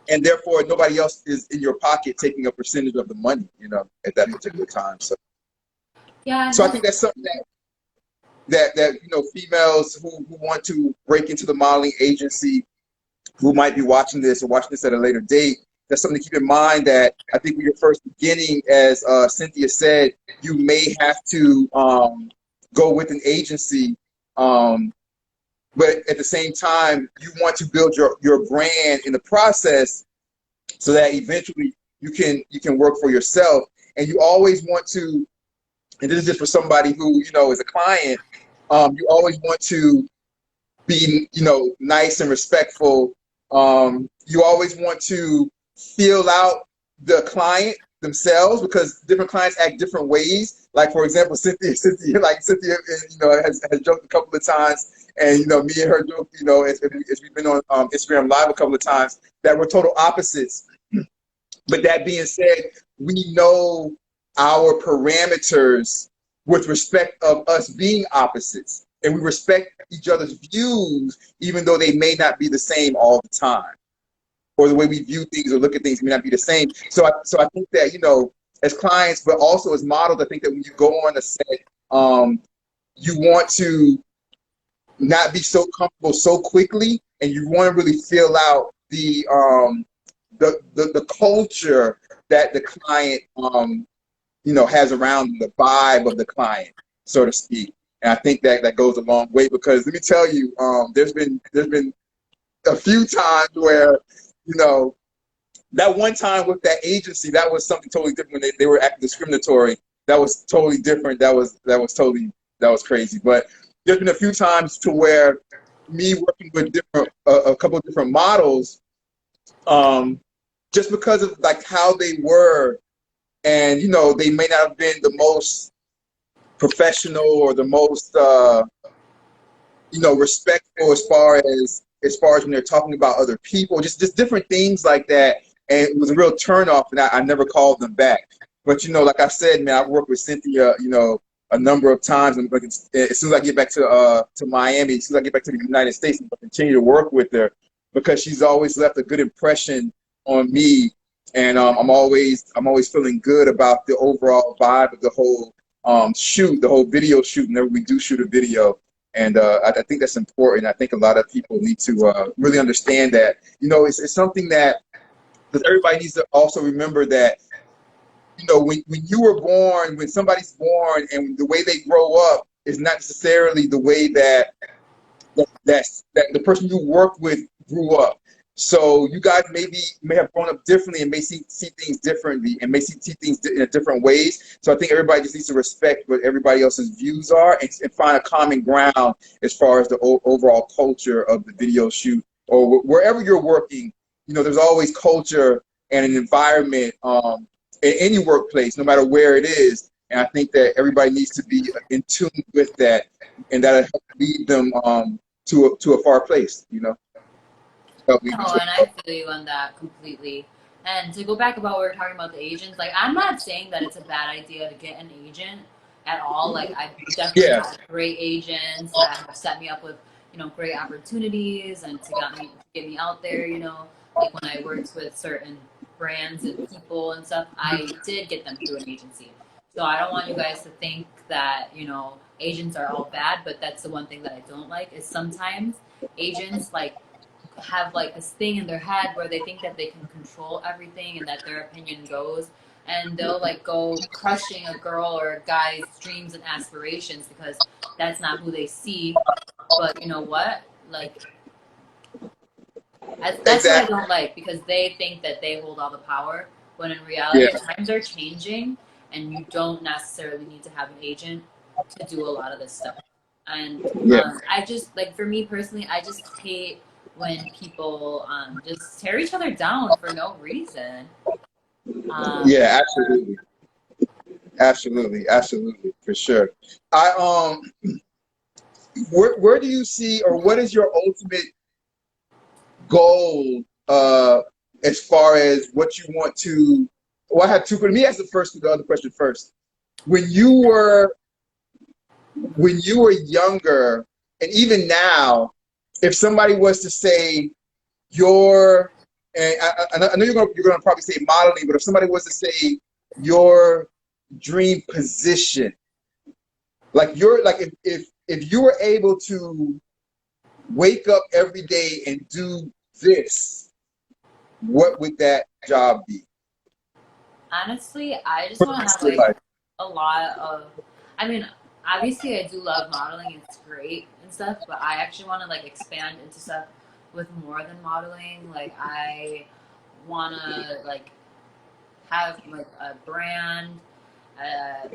and therefore nobody else is in your pocket taking a percentage of the money, at that particular time. So, yeah, I think that's something that females who want to break into the modeling agency, who might be watching this or watching this at a later date, that's something to keep in mind, that I think when you're first beginning, as Cynthia said, you may have to go with an agency, but at the same time, you want to build your brand in the process, so that eventually you can work for yourself. And you always want to, and this is just for somebody who is a client, you always want to be nice and respectful. You always want to feel out the client themselves, because different clients act different ways. Like, for example, Cynthia, has joked a couple of times, and me and her joke, as we've been on Instagram Live a couple of times, that we're total opposites. But that being said, we know our parameters with respect of us being opposites, and we respect each other's views, even though they may not be the same all the time, or the way we view things or look at things may not be the same. So I think that, you know, as clients, but also as models, I think that when you go on a set, you want to not be so comfortable so quickly, and you want to really feel out the culture that the client you know, has around them, the vibe of the client, so to speak. And I think that that goes a long way, because let me tell you, there's been a few times where, you know, that one time with that agency, that was something totally different. When they were acting discriminatory, that was totally different. That was crazy. But there's been a few times to where me working with different a couple of different models, just because of like how they were, and you know, they may not have been the most professional or the most you know, respectful as far as when they're talking about other people, just different things like that. And it was a real turn off, and I never called them back. But you know, like I said, man, I've worked with Cynthia, you know, a number of times, and like, as soon as I get back to Miami, as soon as I get back to the United States, I'm gonna continue to work with her, because she's always left a good impression on me, and I'm always feeling good about the overall vibe of the whole shoot, the whole video shoot. Whenever we do shoot a video, and I think that's important. I think a lot of people need to really understand that. You know, it's something that, because everybody needs to also remember that, you know, when you were born, when somebody's born, and the way they grow up is not necessarily the way that the person you work with grew up. So you guys may have grown up differently, and may see things differently, and may see things in a different ways. So I think everybody just needs to respect what everybody else's views are, and find a common ground as far as the overall culture of the video shoot, or wherever you're working. You know, there's always culture and an environment in any workplace, no matter where it is. And I think that everybody needs to be in tune with that, and that'll help lead them to a far place. You know. No, and I feel you on that completely. And to go back about what we were talking about the agents, like I'm not saying that it's a bad idea to get an agent at all. Like I've definitely Yeah. had great agents that have set me up with, you know, great opportunities and to get me out there, you know. Like when I worked with certain brands and people and stuff, I did get them through an agency. So I don't want you guys to think that, you know, agents are all bad, but that's the one thing that I don't like is sometimes agents like have like this thing in their head where they think that they can control everything and that their opinion goes, and they'll like go crushing a girl or a guy's dreams and aspirations because that's not who they see. But you know what, like that's what I Exactly. don't like, because they think that they hold all the power when in Yeah. reality times are changing and you don't necessarily need to have an agent to do a lot of this stuff. And Yeah. I just like, for me personally, I just hate when people just tear each other down for no reason. Yeah. Absolutely. Absolutely. Absolutely. For sure. I where do you see, or what is your ultimate goal as far as what you want to? Well, I have two. Let me ask the other question first. When you were younger, and even now, if somebody was to say your, and I know you're gonna probably say modeling, but if somebody was to say your dream position, like if you were able to wake up every day and do this, what would that job be? Honestly, I just For the want to rest have of your like life. a lot of. I mean, obviously, I do love modeling; it's great and stuff. But I actually want to like expand into stuff with more than modeling. Like I want to like have like a brand, uh,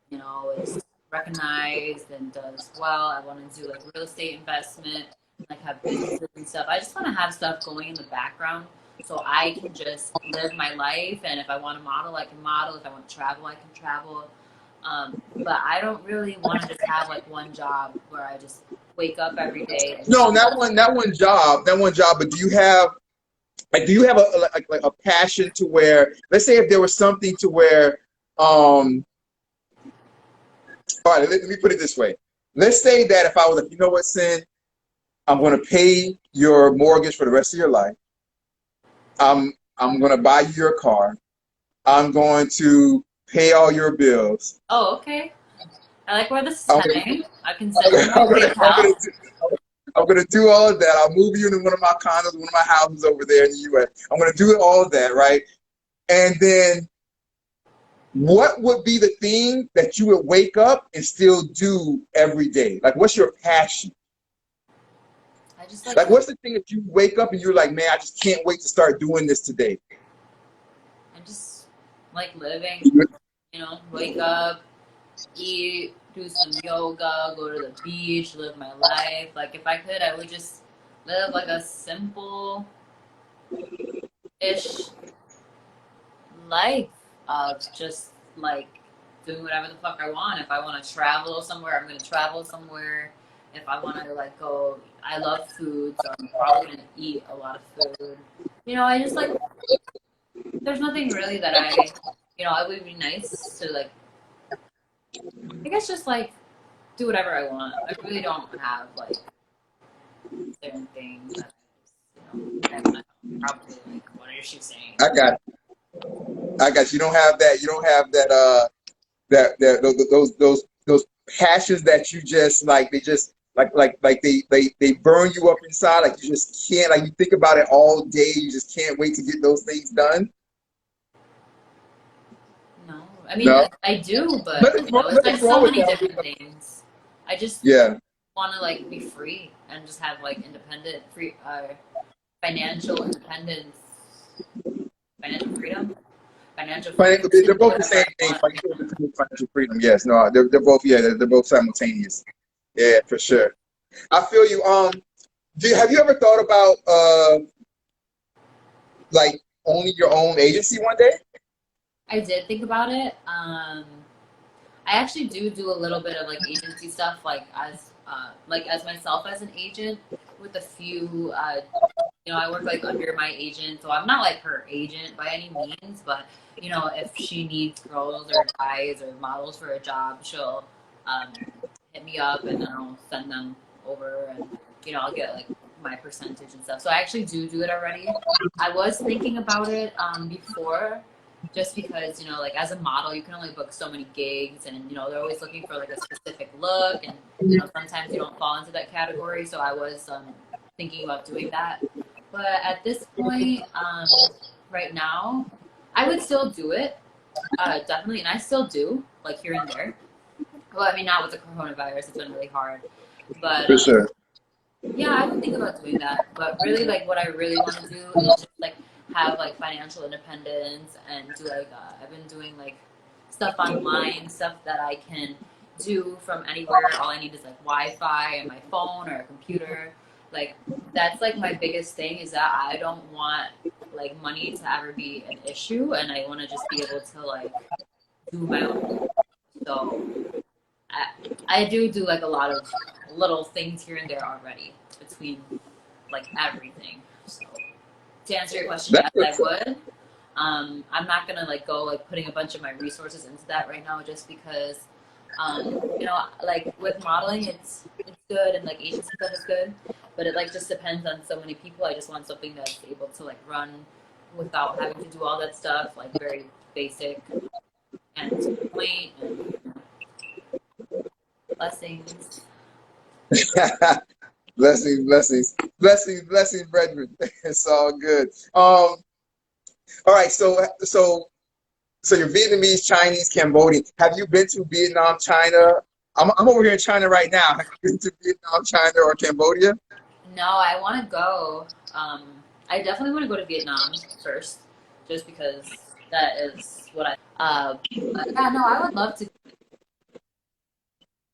you know, is recognized and does well. I want to do like real estate investment, like have businesses and stuff. I just want to have stuff going in the background so I can just live my life. And if I want to model, I can model. If I want to travel, I can travel. But I don't really want to just have like one job where I just wake up every day and No, do not nothing. one job, But do you have Like, do you have like a passion to where, let's say if there was something to where, all right, let me put it this way. Let's say that if I was like, you know what, Sin, I'm going to pay your mortgage for the rest of your life. I'm going to buy you your car. I'm going to pay all your bills. Oh, okay. I like where this is I'm heading. I can I'm send you my PayPal. gonna do all of that. I'll move you into one of my condos, one of my houses over there in the U.S. I'm gonna do all of that, right? And then, what would be the thing that you would wake up and still do every day? Like, what's your passion? I just like Like, what's the thing that you wake up and you're like, man, I just can't wait to start doing this today? I just like living, you know, wake up, eat, do some yoga, go to the beach, live my life. Like if I could, I would just live like a simple ish life of just like doing whatever the fuck I want. If I want to travel somewhere, I'm gonna travel somewhere. If I want to like go, I love food, so I'm probably gonna eat a lot of food. You know, I just like there's nothing really that it would be nice to like I guess just like do whatever I want. I really don't have like certain things that I want to probably like what are you saying? I got you. You don't have that. You don't have that. Those passions that you just like. They just like they burn you up inside. Like you just can't. Like you think about it all day. You just can't wait to get those things done. No. I mean No, I do, but it's like nothing's wrong so with many that. different things. I just Yeah, want to like be free and just have like independent free financial independence, financial freedom, financial freedom to they're do both the whatever same I thing. want. Financial freedom. Yes, no, they're both. Yeah, they're both simultaneous. Yeah, for sure. I feel you. Have you ever thought about like owning your own agency one day? I did think about it. I actually do a little bit of like agency stuff, like as myself as an agent with a few. I work like under my agent, so I'm not like her agent by any means. But if she needs girls or guys or models for a job, she'll um, hit me up, and then I'll send them over, and I'll get like my percentage and stuff. So I actually do it already. I was thinking about it before, just because like as a model you can only book so many gigs, and they're always looking for like a specific look, and sometimes you don't fall into that category. So I was thinking about doing that, but at this point, right now, I would still do it, definitely, and I still do like here and there. Well, I mean, not with the coronavirus; it's been really hard. But For sure. yeah, I would think about doing that. But really, like, what I really want to do is just like have like financial independence and do like I've been doing like stuff online, stuff that I can do from anywhere. All I need is like Wi-Fi and my phone or a computer. Like that's like my biggest thing is that I don't want like money to ever be an issue, and I want to just be able to like do my own. So I do like a lot of little things here and there already between like everything. So to answer your question, That's yes, I what's up. would. I'm not gonna like go like putting a bunch of my resources into that right now, just because like with modeling, it's good, and like agency stuff is good, but it like just depends on so many people. I just want something that's able to like run without having to do all that stuff, like very basic and to the point, and blessings. Blessings, brethren. It's all good. All right. So you're Vietnamese, Chinese, Cambodian. Have you been to Vietnam, China? I'm over here in China right now. Have you been to Vietnam, China, or Cambodia? No, I want to go. I definitely want to go to Vietnam first, just because that is what I. But yeah, no, I would love to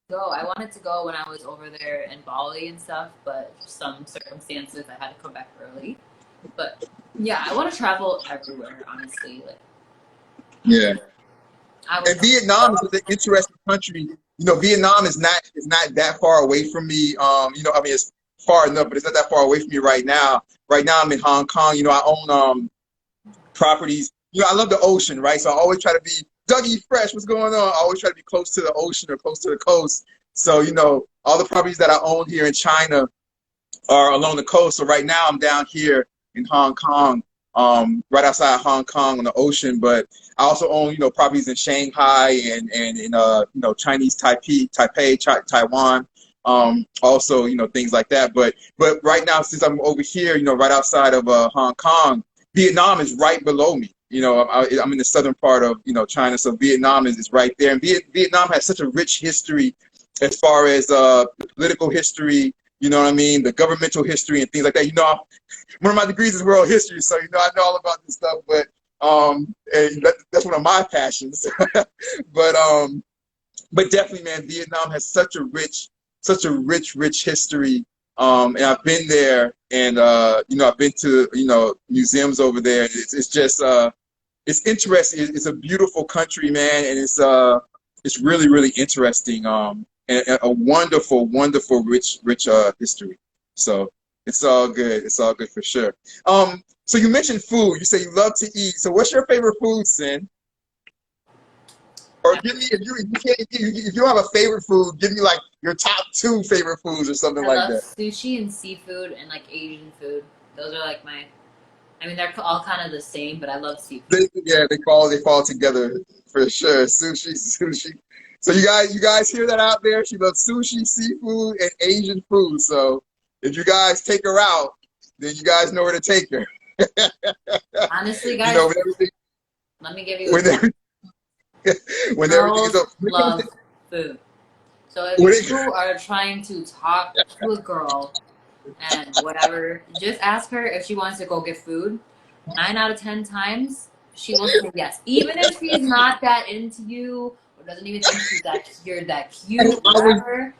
go. I wanted to go when I was over there in Bali and stuff, but some circumstances I had to come back early. But yeah, I want to travel everywhere. Honestly, like Yeah. I would And Vietnam is an interesting country. Vietnam is not that far away from me. I mean, it's far enough, but it's not that far away from me right now. Right now, I'm in Hong Kong. You know, I own properties. You know, I love the ocean, right? So I always try to be Dougie Fresh. What's going on? I always try to be close to the ocean or close to the coast. So, you know, all the properties that I own here in China are along the coast. So right now I'm down here in Hong Kong, right outside Hong Kong on the ocean. But I also own, you know, properties in Shanghai and in you know, Chinese Taipei, Taiwan. Also, you know, things like that. But right now, since I'm over here, you know, right outside of Hong Kong, Vietnam is right below me. You know, I'm in the southern part of, you know, China, so Vietnam is right there. And Vietnam has such a rich history as far as political history, you know what I mean, the governmental history and things like that. You know, one of my degrees is world history, so, you know, I know all about this stuff, but and that's one of my passions. But definitely, man, Vietnam has such a rich history. And I've been there, and you know, I've been to, you know, museums over there. It's just it's interesting. It's a beautiful country, man, and it's really interesting. And a wonderful, rich history. So it's all good. It's all good for sure. So you mentioned food. You say you love to eat. So what's your favorite food, Sin? Or give me, if you don't have a favorite food, give me like your top 2 favorite foods or something like that. I love sushi and seafood and like Asian food. Those are like my. I mean, they're all kind of the same, but I love seafood. They fall together for sure. Sushi. So you guys hear that out there? She loves sushi, seafood, and Asian food. So if you guys take her out, then you guys know where to take her. Honestly, guys, you know, let me give you a when girls love food. So if you are trying to talk to a girl and whatever, just ask her if she wants to go get food. 9 out of 10 times, she will say yes. Even if she's not that into you or doesn't even think you're that cute, whatever.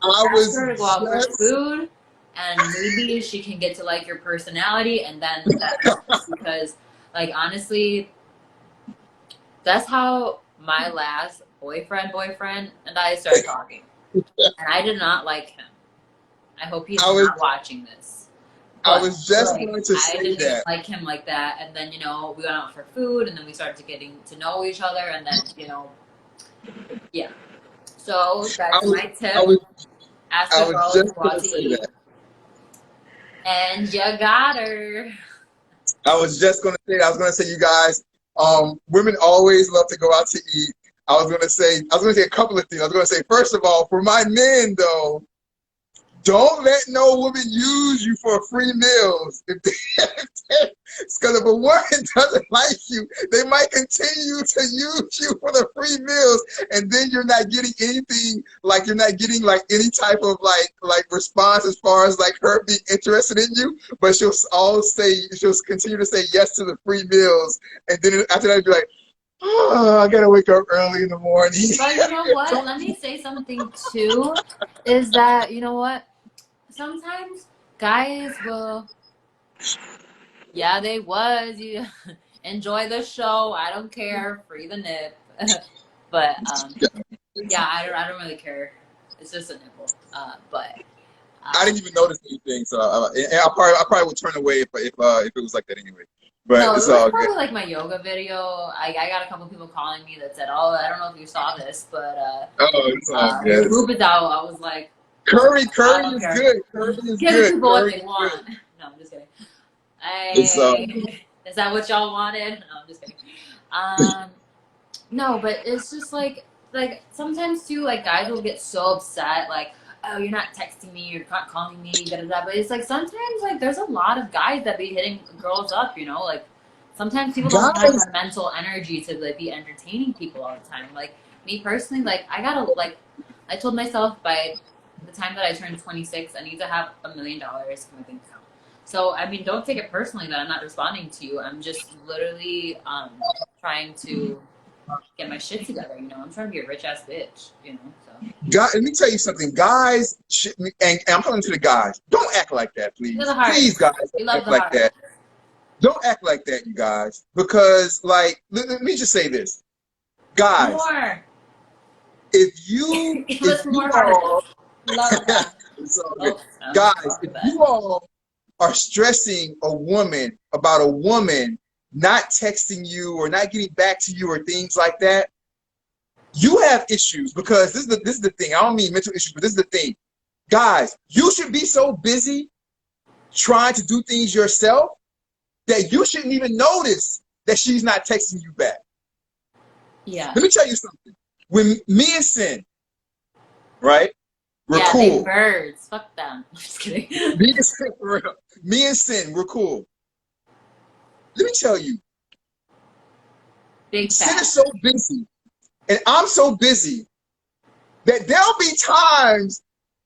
Ask her to go out for food, and maybe she can get to like your personality, and then that helps. Because, like, honestly, that's how my last boyfriend and I started talking, and I did not like him. I hope he's not watching this. But, I was just like, going to say I didn't that. like him like that, and then, you know, we went out for food, and then we started getting to know each other, and then, you know, yeah. So that's my tip. Ask a girl to go out to eat. And you got her. I was just going to say that. I was going to say, you guys, women always love to go out to eat. I was going to say a couple of things. I was going to say, first of all, for my men, though, don't let no woman use you for free meals. Because if a woman doesn't like you, they might continue to use you for the free meals, and then you're not getting anything, like you're not getting like any type of like response as far as like her being interested in you. But she'll continue to say yes to the free meals, and then after that, be like, oh, I gotta wake up early in the morning. But you know what? Let me say something too. Is that, you know what? Sometimes guys will, yeah, they was. You enjoy the show. I don't care. Free the nip. But yeah, I don't really care. It's just a nipple. But I didn't even notice anything, so I probably would turn away if it was like that anyway. But no, it's it was all probably good. like my yoga video. I got a couple people calling me that said, "Oh, I don't know if you saw this, but it's all good. your boob is out." I was like, Curry is good. Curry is give good. people what they want. No, I'm just kidding. Is that what y'all wanted? No, I'm just kidding. No, but it's just like sometimes too, like guys will get so upset, like, oh, you're not texting me, you're not calling me, da da da. But it's like sometimes like there's a lot of guys that be hitting girls up, you know, like sometimes people don't have the mental energy to like be entertaining people all the time. Like me personally, like I told myself by the time that I turned 26, I need to have $1 million in my bank account. So, I mean, don't take it personally that I'm not responding to you. I'm just literally trying to get my shit together, you know? I'm trying to be a rich-ass bitch, you know? So. God, let me tell you something. Guys, and I'm talking to the guys, don't act like that, please. Please, guys, don't act like that. Don't act like that, you guys. Because, like, let me just say this. Guys, More. if you Love that. It's all good. Oh, I'm Guys, going to if bed. you all are stressing a woman about a woman not texting you or not getting back to you or things like that, you have issues because this is the thing. I don't mean mental issues, but this is the thing. Guys, you should be so busy trying to do things yourself that you shouldn't even notice that she's not texting you back. Yeah. Let me tell you something. When me and Sin, right, we're Yeah, they cool. birds. Fuck them. I'm just kidding. Me and Sin, for real. Me and Sin, we're cool. Let me tell you, Big Sin is fat. so busy, and I'm so busy that there'll be times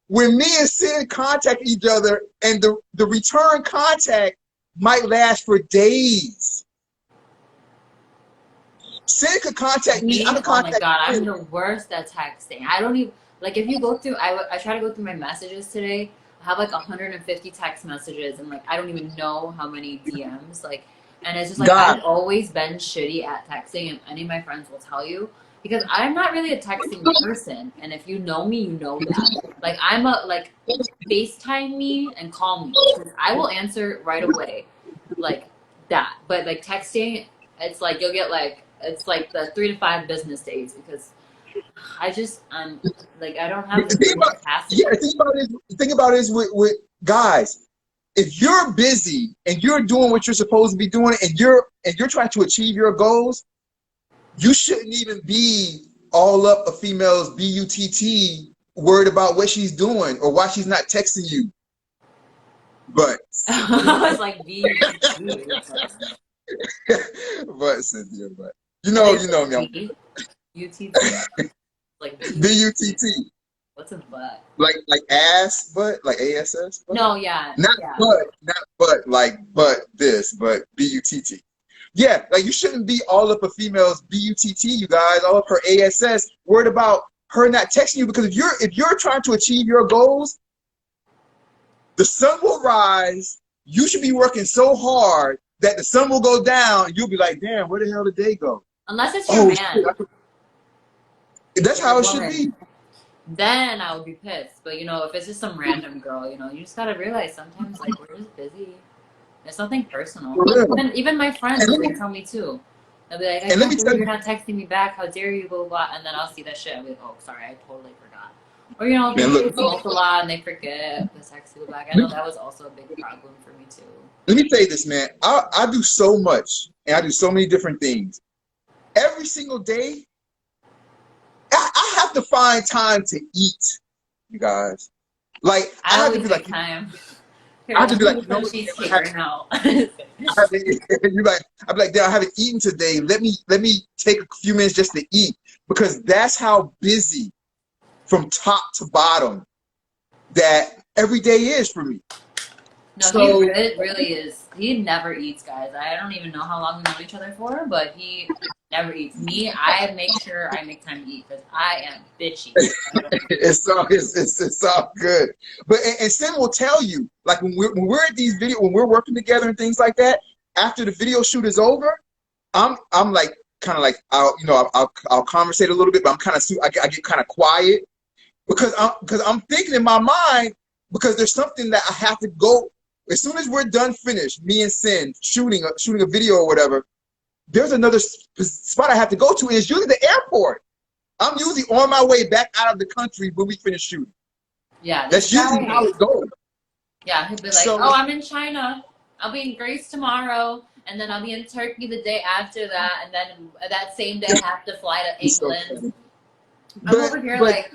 when me and Sin contact each other, and the return contact might last for days. Sin could contact me. I Me, could oh my contact god, I'm Sin. the worst at texting. I don't even like if you go through. I try to go through my messages today. I have like 150 text messages, and like I don't even know how many DMs. Like, and it's just like God, I've always been shitty at texting, and any of my friends will tell you because I'm not really a texting person. And if you know me, you know that. Like I'm a like FaceTime me and call me because I will answer right away, like that. But like texting, it's like you'll get like it's like the 3 to 5 business days because I just like I don't have the the thing brain about capacity. yeah, the thing about it is with guys, if you're busy and you're doing what you're supposed to be doing, and you're trying to achieve your goals, you shouldn't even be all up a female's butt worried about what she's doing or why she's not texting you. But Cynthia, I was like B-U-T-T. but Cynthia, but I think you it's know like me. I'm B-U-T-T. Like B. butt, What's a butt? like ass, but like ass, but No, yeah, not yeah. but like but this, but butt. Yeah, like you shouldn't be all up a female's butt, you guys, all up her ass, worried about her not texting you because if you're trying to achieve your goals, the sun will rise. You should be working so hard that the sun will go down, and you'll be like, damn, where the hell did they go? Unless it's your Oh shit, man that's or your how it should woman. be. Then I would be pissed. But you know, if it's just some random girl, you know, you just gotta realize sometimes like we're just busy. It's nothing personal. For real. Even my friends, And let they me tell me too. They'll be like, I and let can't me believe tell you're you, not texting me back. How dare you, blah, blah, blah. And then I'll see that shit. I'll be like, oh, sorry, I totally forgot. Or, you know, man, maybe look, they smoke a lot and they forget to text people back. I let know me, that was also a big problem for me too. let me tell you this, man. I do so much, and I do so many different things. Every single day, I have to find time to eat, you guys. Like I I have to always be make like, time. I Here, have to let be me like, get you know some what, cheesecake man, right now. I have to, you like, I'd be like, damn, I haven't eaten today. Let me take a few minutes just to eat because that's how busy from top to bottom that every day is for me. No, he So really is. He never eats, guys. I don't even know how long we've known each other for, but he never eats. Me, I make sure I make time to eat because I am bitchy. I don't eat. it's all good. But and Sim will tell you, like when we're at these when we're working together and things like that, after the video shoot is over, I'm like kind of like I'll conversate a little bit, but I get kind of quiet because I'm thinking in my mind because there's something that I have to go as soon as we're done finished, me and Sin shooting a video or whatever. There's another spot I have to go to, and it's usually the airport. I'm usually on my way back out of the country when we finish shooting. Yeah, this That's usually how guy. it goes. Yeah, he'd be like, So "Oh, I'm in China. I'll be in Greece tomorrow, and then I'll be in Turkey the day after that, and then that same day I have to fly to it's so England." funny. I'm But over here but like,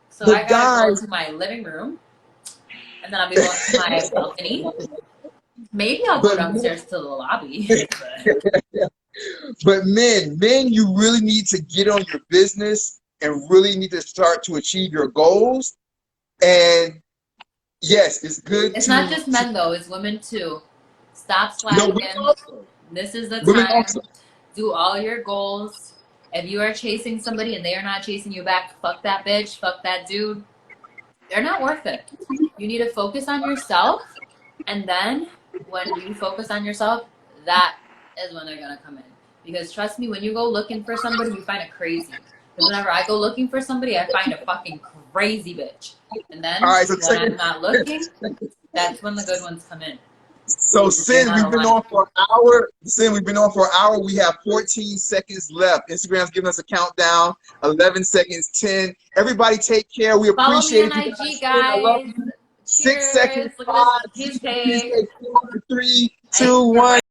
so I but gotta go guys, to my living room, and then I'll be going to my balcony. Maybe I'll go but downstairs to the lobby. but men, you really need to get on your business and really need to start to achieve your goals. And yes, it's good It's not to just men though; it's women too. Stop no women slacking. also. This is the Women time. also. Do all your goals. If you are chasing somebody and they are not chasing you back, fuck that bitch, fuck that dude. They're not worth it. You need to focus on yourself, and then when you focus on yourself, that is when they're gonna come in. Because trust me, when you go looking for somebody, you find it crazy. Because whenever I go looking for somebody, I find it fucking crazy bitch. And then All right, so when check I'm it. not looking, that's when the good ones come in. So Sin, we've been on for an hour. Sin, we've been on for an hour. We have 14 seconds left. Instagram's giving us a countdown. 11 seconds, 10. Everybody take care. We Follow me appreciate on it. You IG, guys. I love guys. you. 6 Cheers. seconds, Look 5, at this 2, cheesecake. 4, 3, I ate 2, some 1.